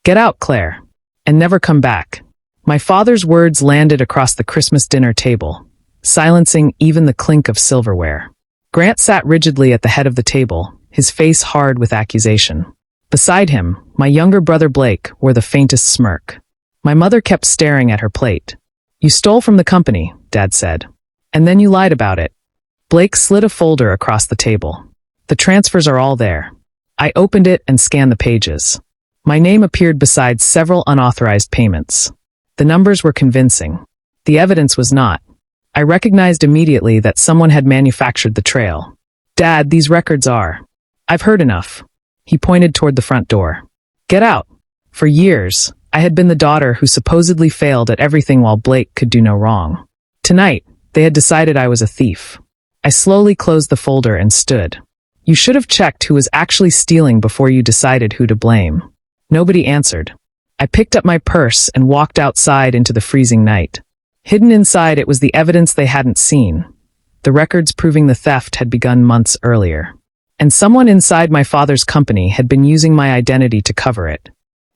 "Get out, Claire, and never come back." My father's words landed across the Christmas dinner table, silencing even the clink of silverware. Grant sat rigidly at the head of the table, his face hard with accusation. Beside him, my younger brother Blake wore the faintest smirk. My mother kept staring at her plate. "You stole from the company," Dad said. "And then you lied about it." Blake slid a folder across the table. "The transfers are all there." I opened it and scanned the pages. My name appeared beside several unauthorized payments. The numbers were convincing. The evidence was not. I recognized immediately that someone had manufactured the trail. "Dad, these records are..." "I've heard enough." He pointed toward the front door. "Get out." For years, I had been the daughter who supposedly failed at everything while Blake could do no wrong. Tonight, they had decided I was a thief. I slowly closed the folder and stood. "You should have checked who was actually stealing before you decided who to blame." Nobody answered. I picked up my purse and walked outside into the freezing night. Hidden inside it was the evidence they hadn't seen. The records proving the theft had begun months earlier. And someone inside my father's company had been using my identity to cover it.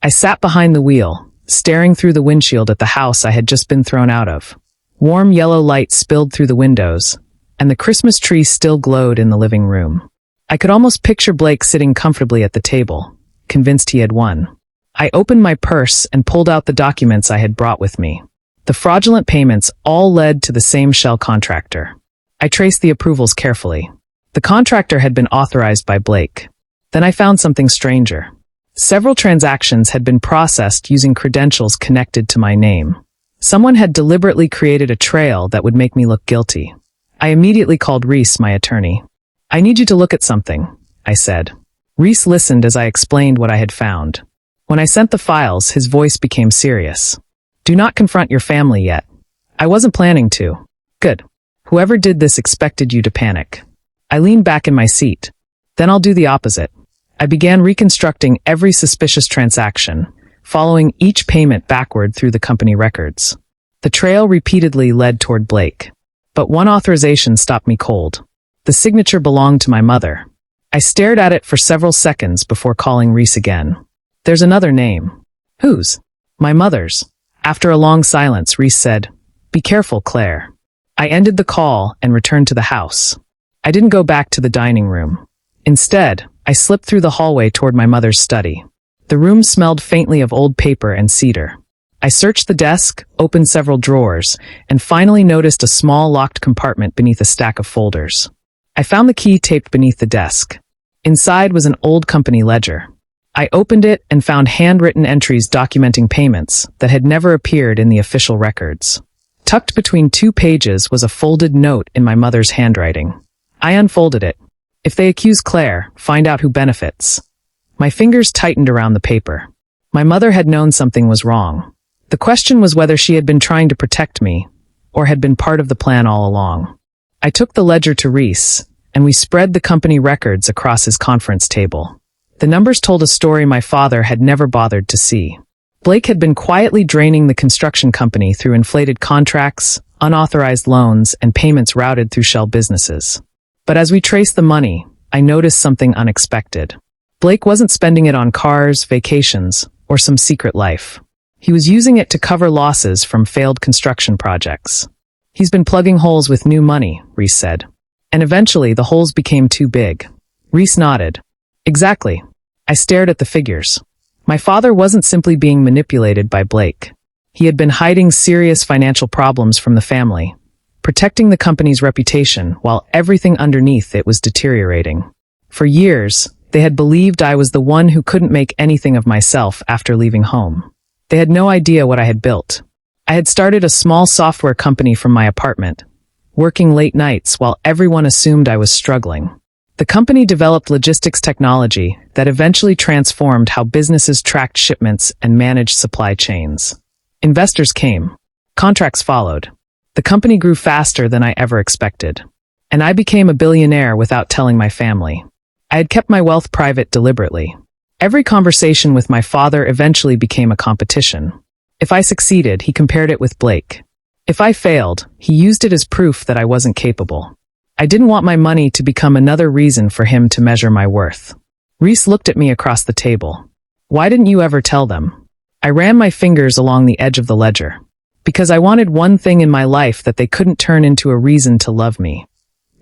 I sat behind the wheel, staring through the windshield at the house I had just been thrown out of. Warm yellow light spilled through the windows, and the Christmas tree still glowed in the living room. I could almost picture Blake sitting comfortably at the table, convinced he had won. I opened my purse and pulled out the documents I had brought with me. The fraudulent payments all led to the same shell contractor. I traced the approvals carefully. The contractor had been authorized by Blake. Then I found something stranger. Several transactions had been processed using credentials connected to my name. Someone had deliberately created a trail that would make me look guilty. I immediately called Reese, my attorney. "I need you to look at something," I said. Reese listened as I explained what I had found. When I sent the files, his voice became serious. "Do not confront your family yet." "I wasn't planning to." "Good. Whoever did this expected you to panic." I leaned back in my seat. "Then I'll do the opposite." I began reconstructing every suspicious transaction, following each payment backward through the company records. The trail repeatedly led toward Blake. But one authorization stopped me cold. The signature belonged to my mother. I stared at it for several seconds before calling Reese again. "There's another name." "Whose?" "My mother's." After a long silence, Reese said, "Be careful, Claire." I ended the call and returned to the house. I didn't go back to the dining room. Instead, I slipped through the hallway toward my mother's study. The room smelled faintly of old paper and cedar. I searched the desk, opened several drawers, and finally noticed a small locked compartment beneath a stack of folders. I found the key taped beneath the desk. Inside was an old company ledger. I opened it and found handwritten entries documenting payments that had never appeared in the official records. Tucked between 2 pages was a folded note in my mother's handwriting. I unfolded it. "If they accuse Claire, find out who benefits." My fingers tightened around the paper. My mother had known something was wrong. The question was whether she had been trying to protect me, or had been part of the plan all along. I took the ledger to Reese, and we spread the company records across his conference table. The numbers told a story my father had never bothered to see. Blake had been quietly draining the construction company through inflated contracts, unauthorized loans, and payments routed through shell businesses. But as we traced the money, I noticed something unexpected. Blake wasn't spending it on cars, vacations, or some secret life. He was using it to cover losses from failed construction projects. "He's been plugging holes with new money," Reese said. "And eventually the holes became too big." Reese nodded. "Exactly." I stared at the figures. My father wasn't simply being manipulated by Blake. He had been hiding serious financial problems from the family, protecting the company's reputation while everything underneath it was deteriorating. For years, they had believed I was the one who couldn't make anything of myself after leaving home. They had no idea what I had built. I had started a small software company from my apartment, working late nights while everyone assumed I was struggling. The company developed logistics technology that eventually transformed how businesses tracked shipments and managed supply chains. Investors came. Contracts followed. The company grew faster than I ever expected. And I became a billionaire without telling my family. I had kept my wealth private deliberately. Every conversation with my father eventually became a competition. If I succeeded, he compared it with Blake. If I failed, he used it as proof that I wasn't capable. I didn't want my money to become another reason for him to measure my worth. Reese looked at me across the table. Why didn't you ever tell them? I ran my fingers along the edge of the ledger. Because I wanted one thing in my life that they couldn't turn into a reason to love me.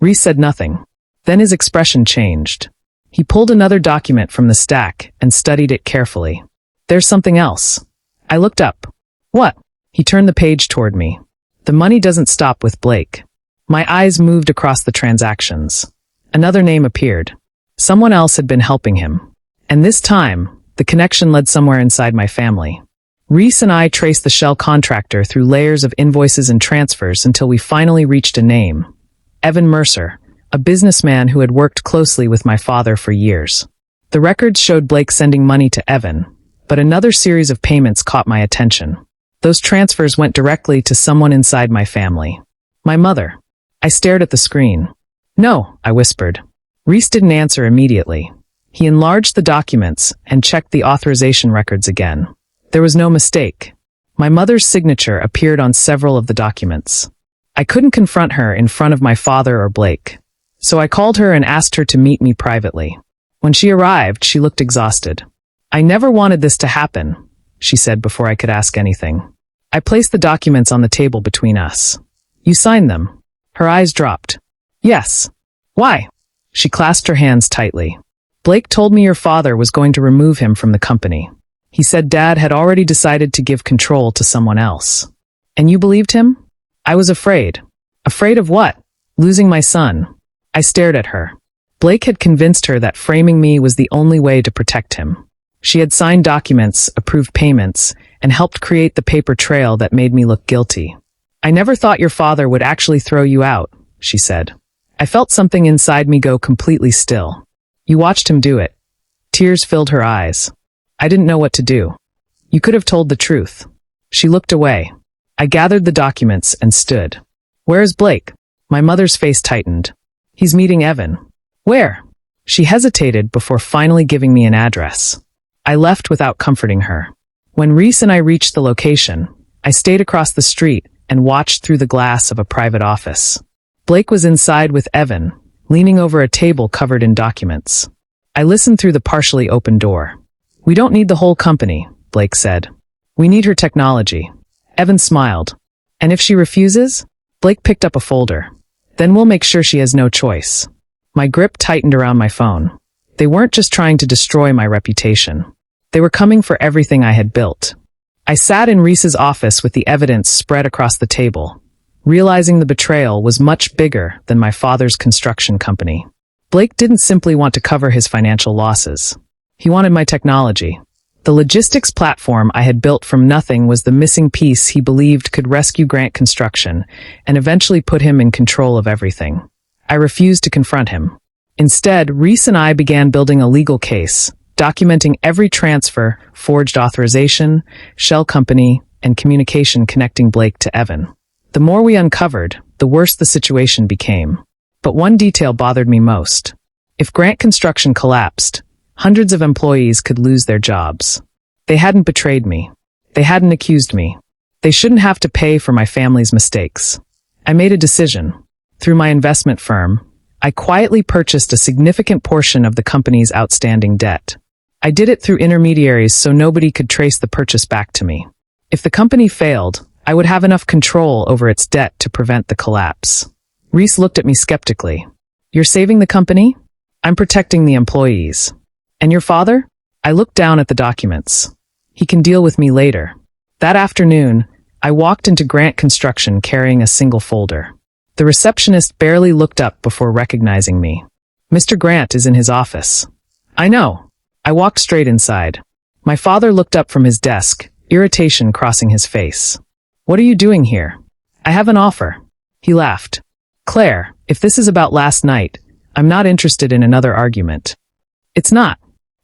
Rhys said nothing. Then his expression changed. He pulled another document from the stack and studied it carefully. There's something else. I looked up. What? He turned the page toward me. The money doesn't stop with Blake. My eyes moved across the transactions. Another name appeared. Someone else had been helping him. And this time, the connection led somewhere inside my family. Rhys and I traced the shell contractor through layers of invoices and transfers until we finally reached a name. Evan Mercer, a businessman who had worked closely with my father for years. The records showed Blake sending money to Evan, but another series of payments caught my attention. Those transfers went directly to someone inside my family. My mother. I stared at the screen. No, I whispered. Rhys didn't answer immediately. He enlarged the documents and checked the authorization records again. There was no mistake. My mother's signature appeared on several of the documents. I couldn't confront her in front of my father or Blake, so I called her and asked her to meet me privately. When she arrived, she looked exhausted. I never wanted this to happen, she said before I could ask anything. I placed the documents on the table between us. You signed them. Her eyes dropped. Yes. Why? She clasped her hands tightly. Blake told me your father was going to remove him from the company. He said Dad had already decided to give control to someone else. And you believed him? I was afraid. Afraid of what? Losing my son. I stared at her. Blake had convinced her that framing me was the only way to protect him. She had signed documents, approved payments, and helped create the paper trail that made me look guilty. I never thought your father would actually throw you out, she said. I felt something inside me go completely still. You watched him do it. Tears filled her eyes. I didn't know what to do. You could have told the truth. She looked away. I gathered the documents and stood. Where is Blake? My mother's face tightened. He's meeting Evan. Where? She hesitated before finally giving me an address. I left without comforting her. When Rhys and I reached the location, I stayed across the street and watched through the glass of a private office. Blake was inside with Evan, leaning over a table covered in documents. I listened through the partially open door. We don't need the whole company, Blake said. We need her technology. Evan smiled. And if she refuses? Blake picked up a folder. Then we'll make sure she has no choice. My grip tightened around my phone. They weren't just trying to destroy my reputation. They were coming for everything I had built. I sat in Rhys's office with the evidence spread across the table, realizing the betrayal was much bigger than my father's construction company. Blake didn't simply want to cover his financial losses. He wanted my technology. The logistics platform I had built from nothing was the missing piece he believed could rescue Grant Construction and eventually put him in control of everything. I refused to confront him. Instead, Rhys and I began building a legal case, documenting every transfer, forged authorization, shell company, and communication connecting Blake to Evan. The more we uncovered, the worse the situation became. But one detail bothered me most. If Grant Construction collapsed, hundreds of employees could lose their jobs. They hadn't betrayed me. They hadn't accused me. They shouldn't have to pay for my family's mistakes. I made a decision. Through my investment firm, I quietly purchased a significant portion of the company's outstanding debt. I did it through intermediaries so nobody could trace the purchase back to me. If the company failed, I would have enough control over its debt to prevent the collapse. Rhys looked at me skeptically. You're saving the company? I'm protecting the employees. And your father? I looked down at the documents. He can deal with me later. That afternoon, I walked into Grant Construction carrying a single folder. The receptionist barely looked up before recognizing me. Mr. Grant is in his office. I know. I walked straight inside. My father looked up from his desk, irritation crossing his face. What are you doing here? I have an offer. He laughed. Claire, if this is about last night, I'm not interested in another argument. It's not.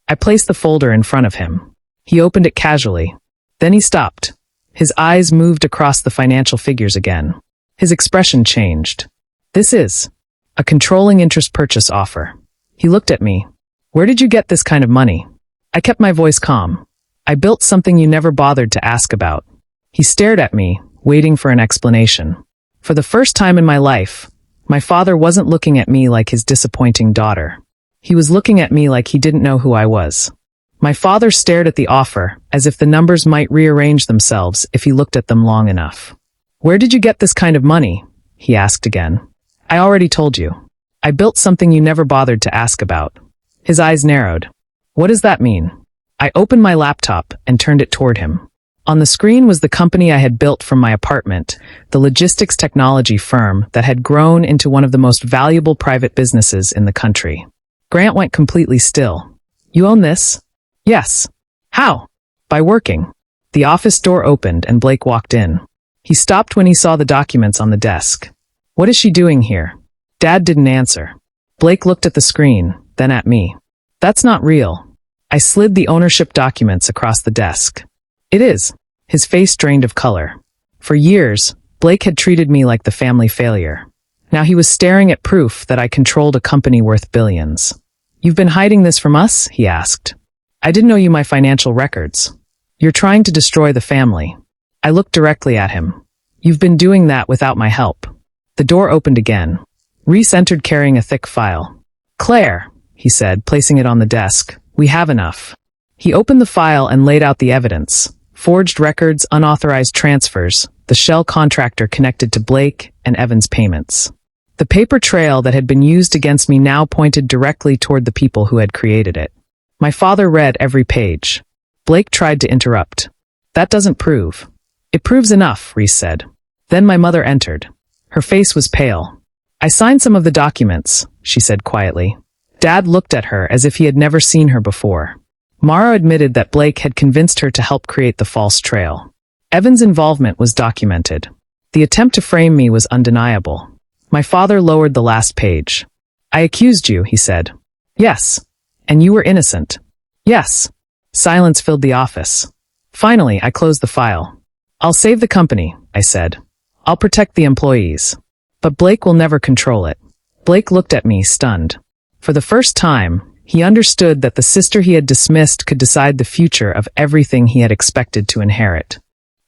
I placed the folder in front of him. He opened it casually. Then he stopped. His eyes moved across the financial figures again. His expression changed. This is a controlling interest purchase offer. He looked at me. Where did you get this kind of money? I kept my voice calm. I built something you never bothered to ask about. He stared at me, waiting for an explanation. For the first time in my life, my father wasn't looking at me like his disappointing daughter. He was looking at me like he didn't know who I was. My father stared at the offer, as if the numbers might rearrange themselves if he looked at them long enough. "Where did you get this kind of money?" he asked again. "I already told you. I built something you never bothered to ask about." His eyes narrowed. "What does that mean?" I opened my laptop and turned it toward him. On the screen was the company I had built from my apartment, the logistics technology firm that had grown into one of the most valuable private businesses in the country. Grant went completely still. "You own this?" "Yes." "How?" "By working." The office door opened and Blake walked in. He stopped when he saw the documents on the desk. "What is she doing here?" Dad didn't answer. Blake looked at the screen, then at me. "That's not real." I slid the ownership documents across the desk. "It is." His face drained of color. For years, Blake had treated me like the family failure. Now he was staring at proof that I controlled a company worth billions. "You've been hiding this from us?" he asked. "I didn't know you my financial records. You're trying to destroy the family." I looked directly at him. "You've been doing that without my help." The door opened again. Reese entered carrying a thick file. "Claire," he said, placing it on the desk, "we have enough." He opened the file and laid out the evidence. Forged records, unauthorized transfers, the shell contractor connected to Blake and Evan's payments. The paper trail that had been used against me now pointed directly toward the people who had created it. My father read every page. Blake tried to interrupt. "That doesn't prove." "It proves enough," Reese said. Then my mother entered. Her face was pale. "I signed some of the documents," she said quietly. Dad looked at her as if he had never seen her before. Mara admitted that Blake had convinced her to help create the false trail. Evan's involvement was documented. The attempt to frame me was undeniable. My father lowered the last page. "I accused you," he said. "Yes." "And you were innocent." "Yes." Silence filled the office. Finally, I closed the file. "I'll save the company," I said. "I'll protect the employees. But Blake will never control it." Blake looked at me, stunned. For the first time, he understood that the sister he had dismissed could decide the future of everything he had expected to inherit.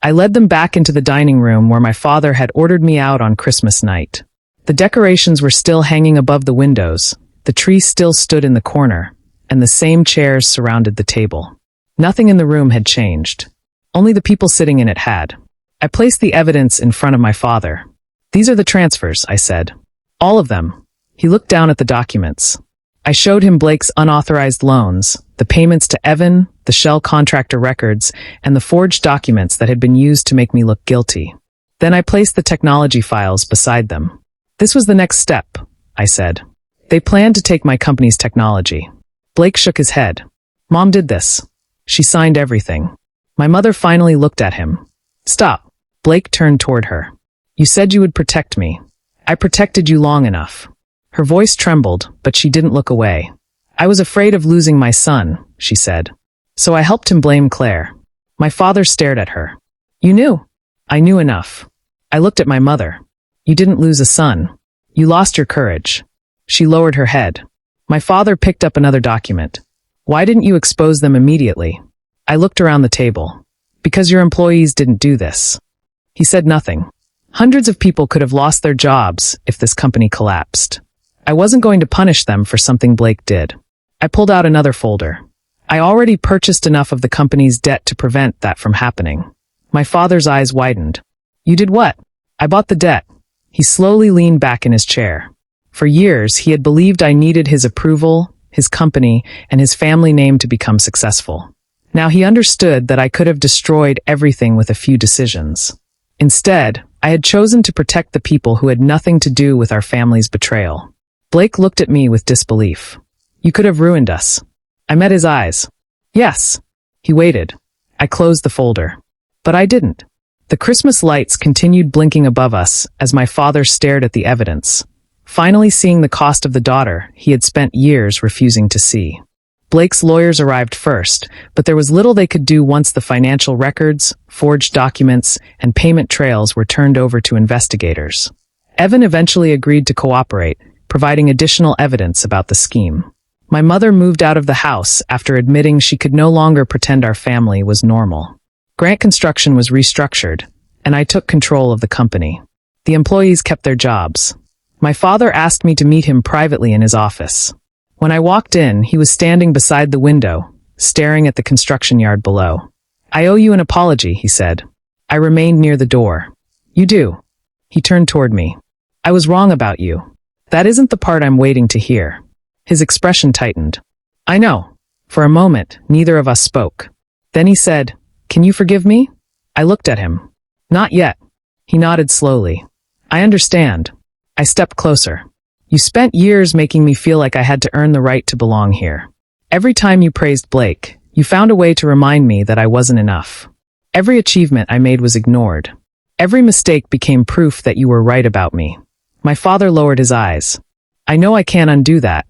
I led them back into the dining room where my father had ordered me out on Christmas night. The decorations were still hanging above the windows, the tree still stood in the corner, and the same chairs surrounded the table. Nothing in the room had changed. Only the people sitting in it had. I placed the evidence in front of my father. "These are the transfers," I said. "All of them." He looked down at the documents. I showed him Blake's unauthorized loans, the payments to Evan, the shell contractor records, and the forged documents that had been used to make me look guilty. Then I placed the technology files beside them. "This was the next step," I said. "They planned to take my company's technology." Blake shook his head. "Mom did this. She signed everything." My mother finally looked at him. "Stop." Blake turned toward her. "You said you would protect me. I protected you long enough." Her voice trembled, but she didn't look away. "I was afraid of losing my son," she said. "So I helped him blame Claire." My father stared at her. "You knew?" "I knew enough." I looked at my mother. "You didn't lose a son. You lost your courage." She lowered her head. My father picked up another document. "Why didn't you expose them immediately?" I looked around the table. "Because your employees didn't do this." He said nothing. Hundreds of people could have lost their jobs if this company collapsed. I wasn't going to punish them for something Blake did. I pulled out another folder. I already purchased enough of the company's debt to prevent that from happening. My father's eyes widened. "You did what?" "I bought the debt." He slowly leaned back in his chair. For years, he had believed I needed his approval, his company, and his family name to become successful. Now he understood that I could have destroyed everything with a few decisions. Instead, I had chosen to protect the people who had nothing to do with our family's betrayal. Blake looked at me with disbelief. "You could have ruined us." I met his eyes. "Yes." He waited. I closed the folder. But I didn't. The Christmas lights continued blinking above us as my father stared at the evidence, finally seeing the cost of the daughter he had spent years refusing to see. Blake's lawyers arrived first, but there was little they could do once the financial records, forged documents, and payment trails were turned over to investigators. Evan eventually agreed to cooperate, providing additional evidence about the scheme. My mother moved out of the house after admitting she could no longer pretend our family was normal. Grant Construction was restructured, and I took control of the company. The employees kept their jobs. My father asked me to meet him privately in his office. When I walked in, he was standing beside the window, staring at the construction yard below. "I owe you an apology," he said. I remained near the door. "You do?" He turned toward me. "I was wrong about you. That isn't the part I'm waiting to hear." His expression tightened. "I know." For a moment, neither of us spoke. Then he said, "Can you forgive me?" I looked at him. "Not yet." He nodded slowly. "I understand." I stepped closer. "You spent years making me feel like I had to earn the right to belong here. Every time you praised Blake, you found a way to remind me that I wasn't enough. Every achievement I made was ignored. Every mistake became proof that you were right about me." My father lowered his eyes. "I know I can't undo that."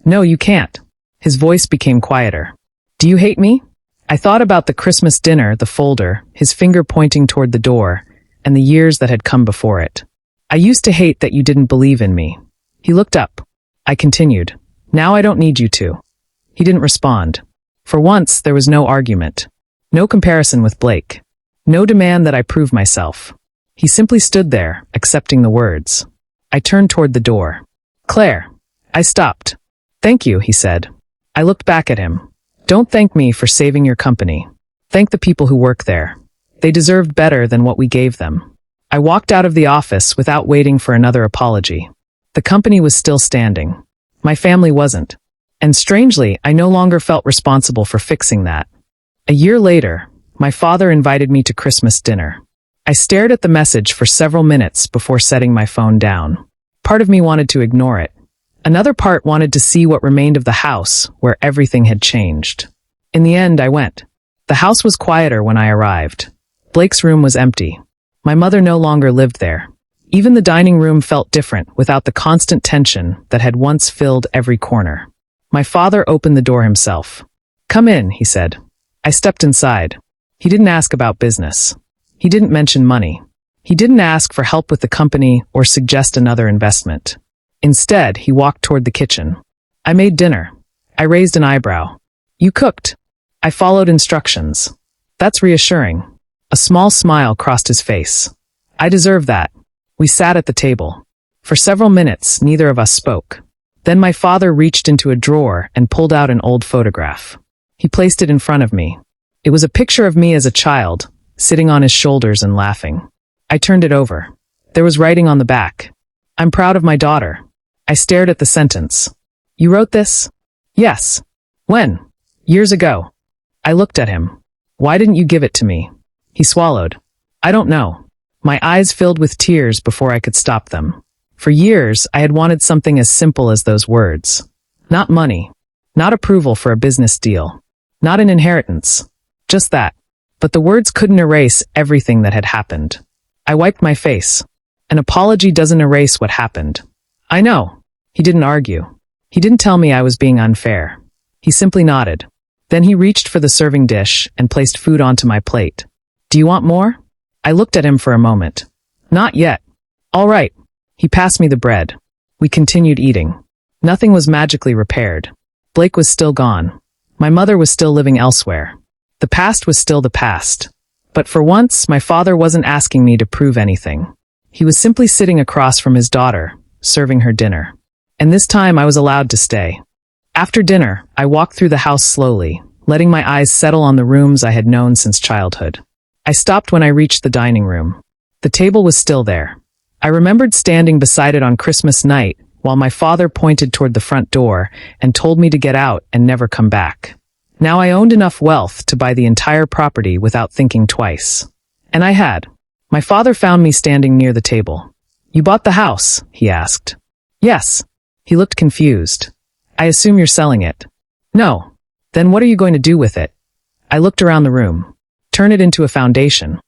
"No, you can't." His voice became quieter. "Do you hate me?" I thought about the Christmas dinner, the folder, his finger pointing toward the door, and the years that had come before it. "I used to hate that you didn't believe in me." He looked up. I continued, "Now I don't need you to." He didn't respond. For once, there was no argument. No comparison with Blake. No demand that I prove myself. He simply stood there, accepting the words. I turned toward the door. "Claire." I stopped. "Thank you," he said. I looked back at him. "Don't thank me for saving your company. Thank the people who work there. They deserved better than what we gave them." I walked out of the office without waiting for another apology. The company was still standing. My family wasn't. And strangely, I no longer felt responsible for fixing that. A year later, my father invited me to Christmas dinner. I stared at the message for several minutes before setting my phone down. Part of me wanted to ignore it. Another part wanted to see what remained of the house, where everything had changed. In the end, I went. The house was quieter when I arrived. Blake's room was empty. My mother no longer lived there. Even the dining room felt different without the constant tension that had once filled every corner. My father opened the door himself. "Come in," he said. I stepped inside. He didn't ask about business. He didn't mention money. He didn't ask for help with the company or suggest another investment. Instead, he walked toward the kitchen. "I made dinner." I raised an eyebrow. "You cooked?" I followed instructions. "That's reassuring." A small smile crossed his face. "I deserve that." We sat at the table. For several minutes, neither of us spoke. Then my father reached into a drawer and pulled out an old photograph. He placed it in front of me. It was a picture of me as a child, sitting on his shoulders and laughing. I turned it over. There was writing on the back. "I'm proud of my daughter." I stared at the sentence. "You wrote this?" "Yes." "When?" "Years ago." I looked at him. "Why didn't you give it to me?" He swallowed. "I don't know." My eyes filled with tears before I could stop them. For years, I had wanted something as simple as those words. Not money. Not approval for a business deal. Not an inheritance. Just that. But the words couldn't erase everything that had happened. I wiped my face. An apology doesn't erase what happened. "I know." He didn't argue. He didn't tell me I was being unfair. He simply nodded. Then he reached for the serving dish and placed food onto my plate. "Do you want more?" I looked at him for a moment. "Not yet." "All right." He passed me the bread. We continued eating. Nothing was magically repaired. Blake was still gone. My mother was still living elsewhere. The past was still the past. But for once, my father wasn't asking me to prove anything. He was simply sitting across from his daughter, serving her dinner. And this time I was allowed to stay. After dinner, I walked through the house slowly, letting my eyes settle on the rooms I had known since childhood. I stopped when I reached the dining room. The table was still there. I remembered standing beside it on Christmas night while my father pointed toward the front door and told me to get out and never come back. Now I owned enough wealth to buy the entire property without thinking twice. And I had. My father found me standing near the table. "You bought the house?" he asked. "Yes." He looked confused. "I assume you're selling it." "No." "Then what are you going to do with it?" I looked around the room. "Turn it into a foundation."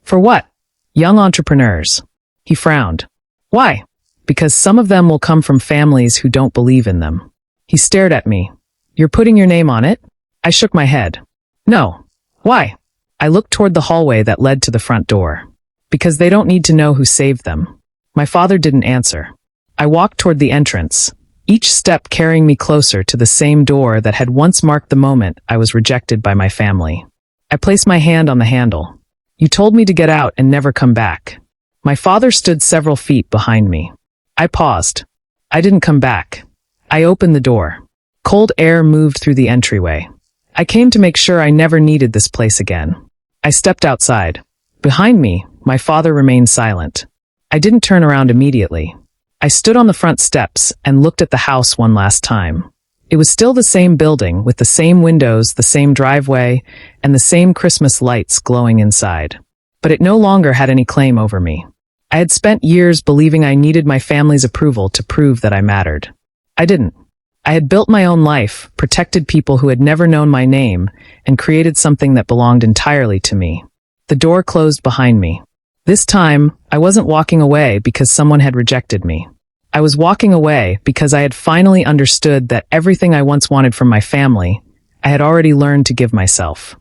"For what?" "Young entrepreneurs." He frowned. "Why?" "Because some of them will come from families who don't believe in them." He stared at me. "You're putting your name on it?" I shook my head. "No." "Why?" I looked toward the hallway that led to the front door. "Because they don't need to know who saved them." My father didn't answer. I walked toward the entrance, each step carrying me closer to the same door that had once marked the moment I was rejected by my family. I placed my hand on the handle. "You told me to get out and never come back." My father stood several feet behind me. I paused. "I didn't come back." I opened the door. Cold air moved through the entryway. I came to make sure I never needed this place again. I stepped outside. Behind me, my father remained silent. I didn't turn around immediately. I stood on the front steps and looked at the house one last time. It was still the same building, with the same windows, the same driveway, and the same Christmas lights glowing inside. But it no longer had any claim over me. I had spent years believing I needed my family's approval to prove that I mattered. I didn't. I had built my own life, protected people who had never known my name, and created something that belonged entirely to me. The door closed behind me. This time, I wasn't walking away because someone had rejected me. I was walking away because I had finally understood that everything I once wanted from my family, I had already learned to give myself.